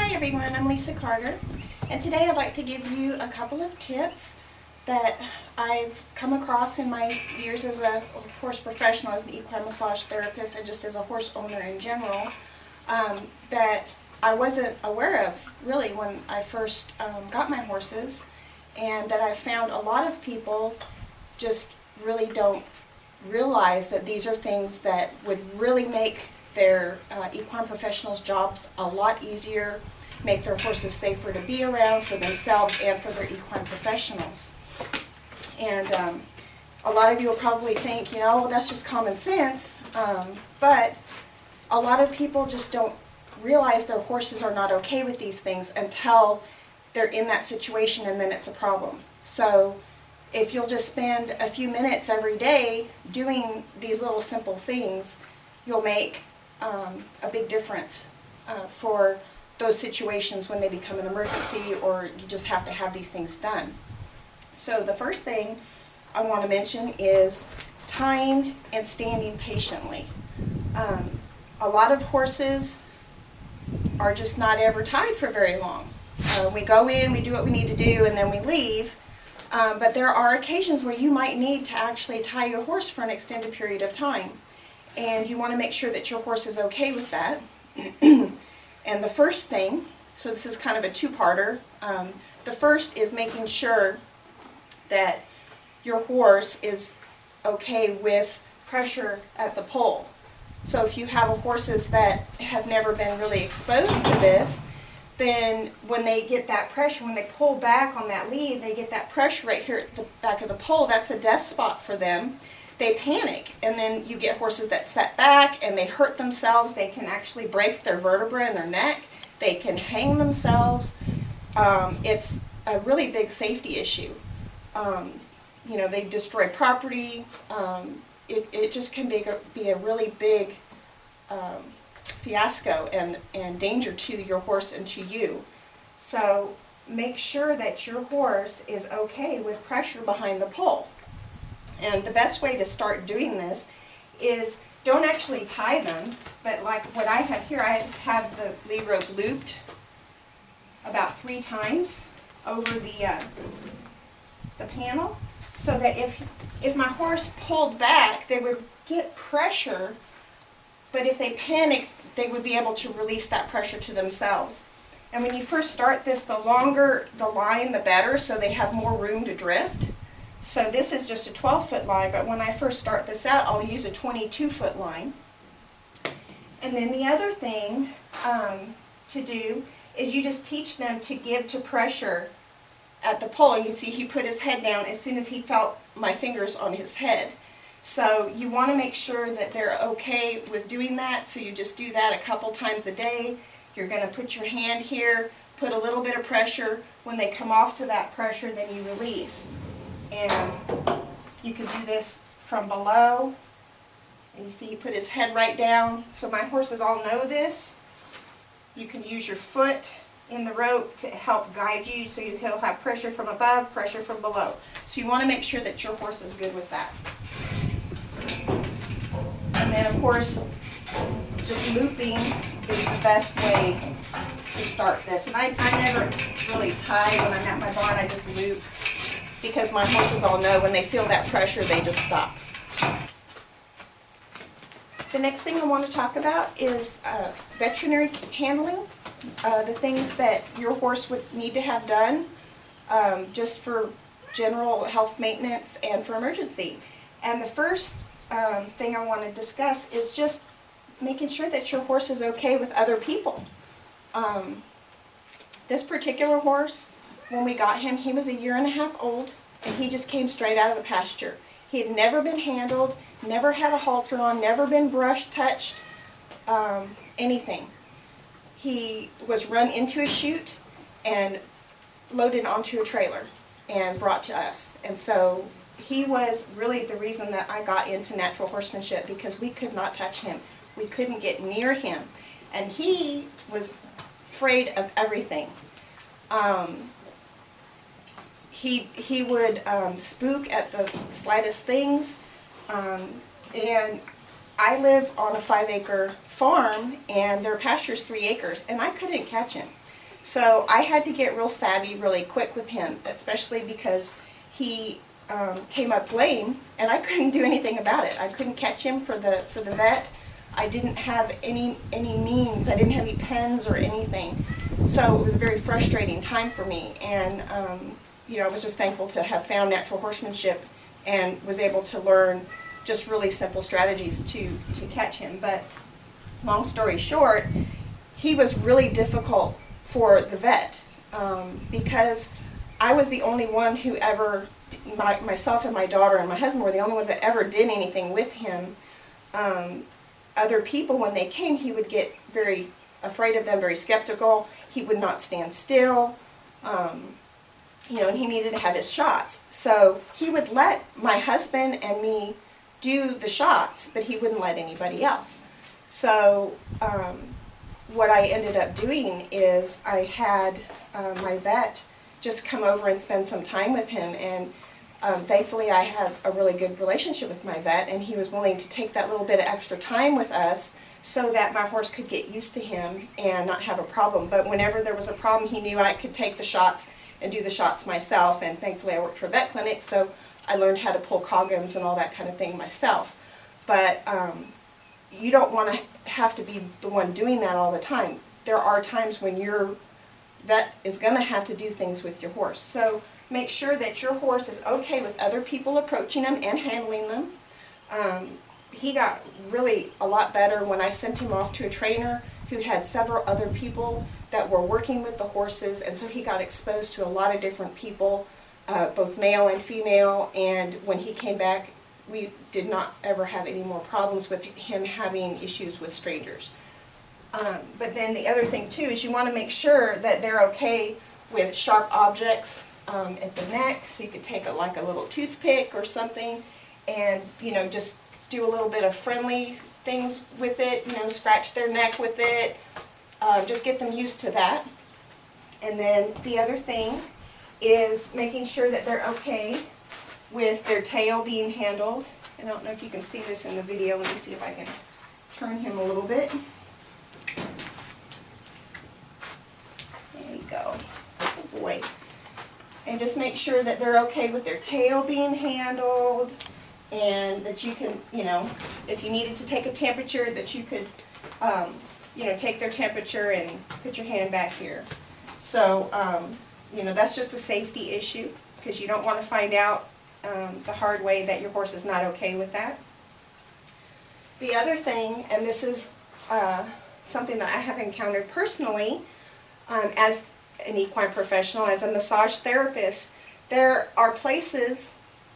Hi everyone, I'm Lisa Carter, and today I'd like to give you a couple of tips that I've come across in my years as a horse professional, as an equine massage therapist, and just as a horse owner in general, that I wasn't aware of really when I first got my horses, and that I found a lot of people just really don't realize that these are things that would really make their equine professionals' jobs a lot easier, make their horses safer to be around for themselves and for their equine professionals. And a lot of you will probably think, well, that's just common sense, but a lot of people just don't realize their horses are not okay with these things until they're in that situation, and then it's a problem. So if you'll just spend a few minutes every day doing these little simple things, you'll make a big difference for those situations when they become an emergency or you just have to have these things done. So the first thing I want to mention is tying and standing patiently. A lot of horses are just not ever tied for very long. We go in, we do what we need to do, and then we leave. But there are occasions where you might need to actually tie your horse for an extended period of time. And you want to make sure that your horse is okay with that. And the first thing, so this is kind of a two-parter, the first is making sure that your horse is okay with pressure at the pole. So if you have horses that have never been really exposed to this, then when they get that pressure, when they pull back on that lead, they get that pressure right here at the back of the pole, that's a death spot for them. They panic, and then you get horses that set back and they hurt themselves. They can actually break their vertebra in their neck. They can hang themselves. It's a really big safety issue. They destroy property. It just can be a really big fiasco and danger to your horse and to you. So make sure that your horse is okay with pressure behind the pole. And the best way to start doing this is don't actually tie them, but like what I have here, I just have the lead rope looped about 3 times over the panel, so that if my horse pulled back, they would get pressure, but if they panic, they would be able to release that pressure to themselves. And when you first start this, the longer the line, the better, so they have more room to drift. So this is just a 12-foot line, but when I first start this out, I'll use a 22-foot line. And then the other thing to do is you just teach them to give to pressure at the pole. You can see he put his head down as soon as he felt my fingers on his head. So you want to make sure that they're okay with doing that, so you just do that a couple times a day. You're going to put your hand here, put a little bit of pressure. When they come off to that pressure, then you release. And you can do this from below. And you see he put his head right down. So my horses all know this. You can use your foot in the rope to help guide you, so he'll have pressure from above, pressure from below. So you want to make sure that your horse is good with that. And then of course, just looping is the best way to start this. And I never really tie when I'm at my barn, I just loop, because my horses all know when they feel that pressure, they just stop. The next thing I want to talk about is veterinary handling, the things that your horse would need to have done just for general health maintenance and for emergency. And the first thing I want to discuss is just making sure that your horse is okay with other people. This particular horse, when we got him, he was 1.5 years old, and he just came straight out of the pasture. He had never been handled, never had a halter on, never been brushed, touched, anything. He was run into a chute and loaded onto a trailer and brought to us. And so he was really the reason that I got into natural horsemanship, because we could not touch him. We couldn't get near him. And he was afraid of everything. He would spook at the slightest things, and I live on a 5-acre farm, and their pasture's 3 acres, and I couldn't catch him. So I had to get real savvy really quick with him, especially because he came up lame, and I couldn't do anything about it. I couldn't catch him for the vet. I didn't have any means. I didn't have any pens or anything. So it was a very frustrating time for me, and I was just thankful to have found natural horsemanship and was able to learn just really simple strategies to catch him. But long story short, he was really difficult for the vet because I was the only one who ever, myself and my daughter and my husband were the only ones that ever did anything with him. Other people, when they came, he would get very afraid of them, very skeptical. He would not stand still, and he needed to have his shots. So he would let my husband and me do the shots, but he wouldn't let anybody else. So what I ended up doing is I had my vet just come over and spend some time with him, and thankfully I have a really good relationship with my vet, and he was willing to take that little bit of extra time with us so that my horse could get used to him and not have a problem. But whenever there was a problem, he knew I could take the shots and do the shots myself, and thankfully I worked for a vet clinic, so I learned how to pull coggums and all that kind of thing myself. But you don't want to have to be the one doing that all the time. There are times when your vet is going to have to do things with your horse. So make sure that your horse is okay with other people approaching him and handling them. He got really a lot better when I sent him off to a trainer who had several other people that were working with the horses, and so he got exposed to a lot of different people, both male and female, and when he came back, we did not ever have any more problems with him having issues with strangers. But then the other thing too is you want to make sure that they're okay with sharp objects at the neck. So you could take like a little toothpick or something, and just do a little bit of friendly things with it. Scratch their neck with it. Just get them used to that. And then the other thing is making sure that they're okay with their tail being handled. I don't know if you can see this in the video. Let me see if I can turn him a little bit. There you go. Good boy. And just make sure that they're okay with their tail being handled, and that you can, if you needed to take a temperature, that you could, take their temperature and put your hand back here. So, that's just a safety issue, because you don't want to find out the hard way that your horse is not okay with that. The other thing, and this is something that I have encountered personally as an equine professional, as a massage therapist, there are places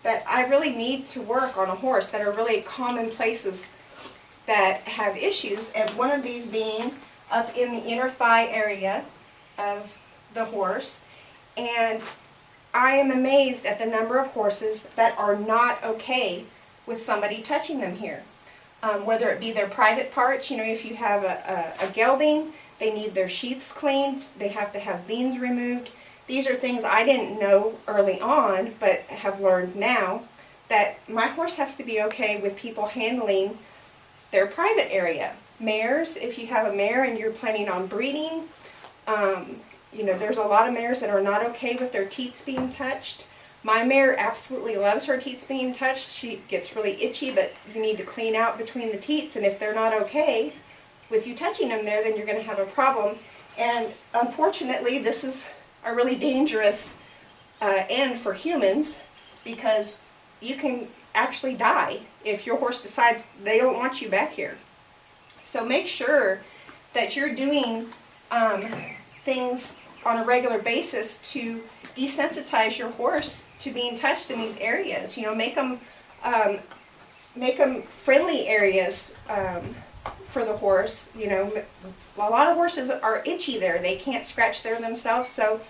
that I really need to work on a horse that are really common places that have issues, and one of these being up in the inner thigh area of the horse. And I am amazed at the number of horses that are not okay with somebody touching them here. Whether it be their private parts, if you have a gelding, they need their sheaths cleaned, they have to have beans removed. These are things I didn't know early on, but have learned now, that my horse has to be okay with people handling their private area. Mares, if you have a mare and you're planning on breeding, there's a lot of mares that are not okay with their teats being touched. My mare absolutely loves her teats being touched. She gets really itchy, but you need to clean out between the teats, and if they're not okay with you touching them there, then you're going to have a problem. And unfortunately, this is a really dangerous end for humans, because you can actually die if your horse decides they don't want you back here. So make sure that you're doing things on a regular basis to desensitize your horse to being touched in these areas. Make them friendly areas for the horse. A lot of horses are itchy there. They can't scratch there themselves. So,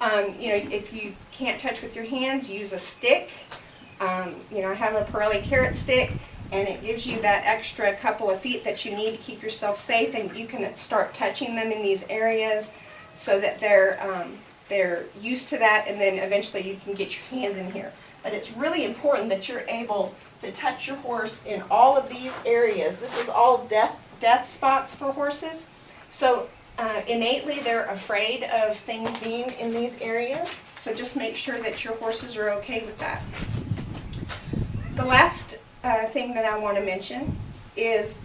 if you can't touch with your hands, use a stick. I have a Pirelli carrot stick, and it gives you that extra couple of feet that you need to keep yourself safe, and you can start touching them in these areas so that they're used to that, and then eventually you can get your hands in here. But it's really important that you're able to touch your horse in all of these areas. This is all death spots for horses. So innately they're afraid of things being in these areas, so just make sure that your horses are okay with that. The last thing that I want to mention is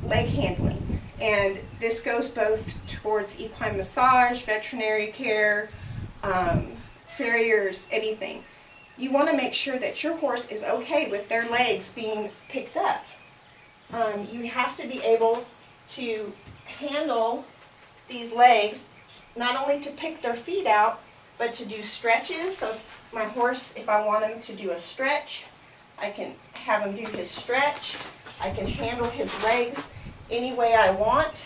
leg handling, and this goes both towards equine massage, veterinary care, farriers, anything. You want to make sure that your horse is okay with their legs being picked up. You have to be able to handle these legs, not only to pick their feet out, but to do stretches. So if my horse, if I want him to do a stretch, I can have him do his stretch. I can handle his legs any way I want.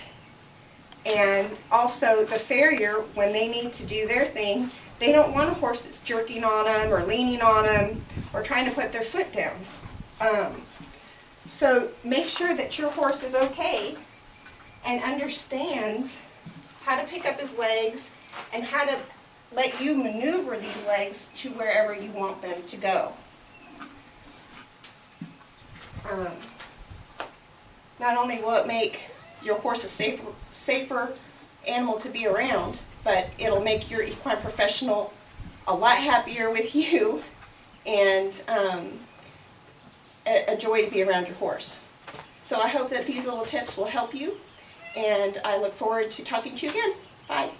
And also the farrier, when they need to do their thing, they don't want a horse that's jerking on them or leaning on them or trying to put their foot down. So make sure that your horse is okay and understands how to pick up his legs and how to let you maneuver these legs to wherever you want them to go. Not only will it make your horse a safer animal to be around, but it'll make your equine professional a lot happier with you and a joy to be around your horse. So I hope that these little tips will help you, and I look forward to talking to you again. Bye.